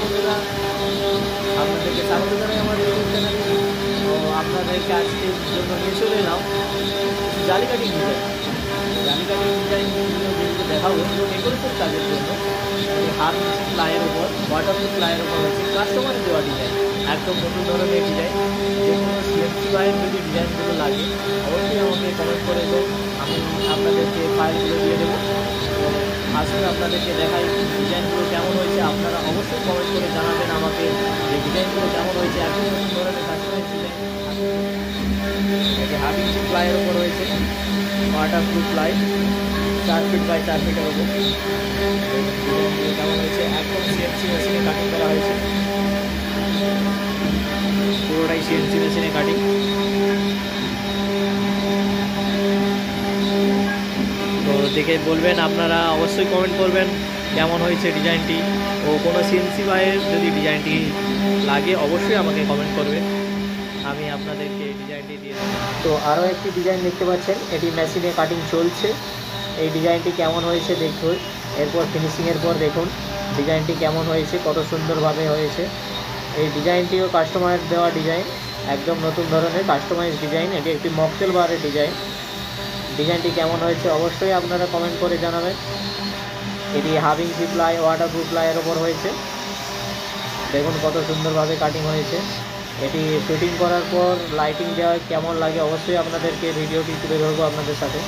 বন্ধুরা, আপনাদেরকে স্বাগত জানাই আমার ইউটিউব চ্যানেলে। তো আপনাদেরকে আজকের জন্য নিয়ে চলে এলাম জালি কাটিং ডিজাইন। জালি কাটিং ডিজাইন যেগুলো দেখাবো ডেকোরেশন কাজের জন্য হাত প্লাইয়ের উপর, ওয়াটারপ্রুফ প্লাইয়ের উপর হচ্ছে কাস্টমাইজ দেওয়া ডিজাইন, একদম নতুন ধরনের ডিজাইন। যে কোনো সিএনসি বাইয়ের যদি ডিজাইনগুলো লাগে অবশ্যই আমাকে কমেন্ট করে দেবো, আমি আপনাদেরকে ফাইলগুলো দিয়ে দেবো। তো আসলে আপনাদেরকে দেখাই ডিজাইনগুলো কেমন হয়েছে। আপনারা অবশ্যই কমেন্ট করে জানাবেন আমাকে যে ডিজাইনগুলো কেমন হয়েছে। একদম নতুন ধরনের কাস্টমাইজ ডিজাইন। এটি হাফ ইঞ্চি প্লাইয়ের ওপর হয়েছে, ওয়াটারপ্রুফ প্লাই 4 ফিট বাই 4 ফিটের ওপর। ডিজাইনগুলো কেমন হয়েছে, একদম সিএনসি মেশিনে কাটিং করা হয়েছে, পুরোটাই সিএনসি মেশিনে কাটিং। তো দেখে বলবেন, আপনারা অবশ্যই কমেন্ট করবেন কেমন হয়েছে ডিজাইনটি। ও কোনো সিএনসি বাইয়ের যদি ডিজাইনটি লাগে অবশ্যই আমাকে কমেন্ট করবেন, আমি আপনাদেরকে ডিজাইনটি দিয়ে দেবো। তো আরও একটি ডিজাইন দেখতে পাচ্ছেন, এটি মেশিনে কাটিং চলছে। এই ডিজাইনটি কেমন হয়েছে দেখুন, এরপর ফিনিশিংয়ের পর দেখুন ডিজাইনটি কেমন হয়েছে, কত সুন্দরভাবে হয়েছে। এই ডিজাইনটিও কাস্টমাইজ দেওয়া ডিজাইন, একদম নতুন ধরনের কাস্টমাইজ ডিজাইন। এটি একটি মকটেল বারের ডিজাইন। ডিজাইনটি কেমন হয়েছে অবশ্যই আপনারা কমেন্ট করে জানাবেন। এটি হাফ ইঞ্চি প্লাই ওয়াটারপ্রুফ প্লাইয়ের ওপর হয়েছে, দেখুন কত সুন্দরভাবে কাটিং হয়েছে। এটি ফিটিং করার পর লাইটিং দেওয়া কেমন লাগে অবশ্যই আপনাদেরকে ভিডিওটি তুলে ধরবো আপনাদের সাথে।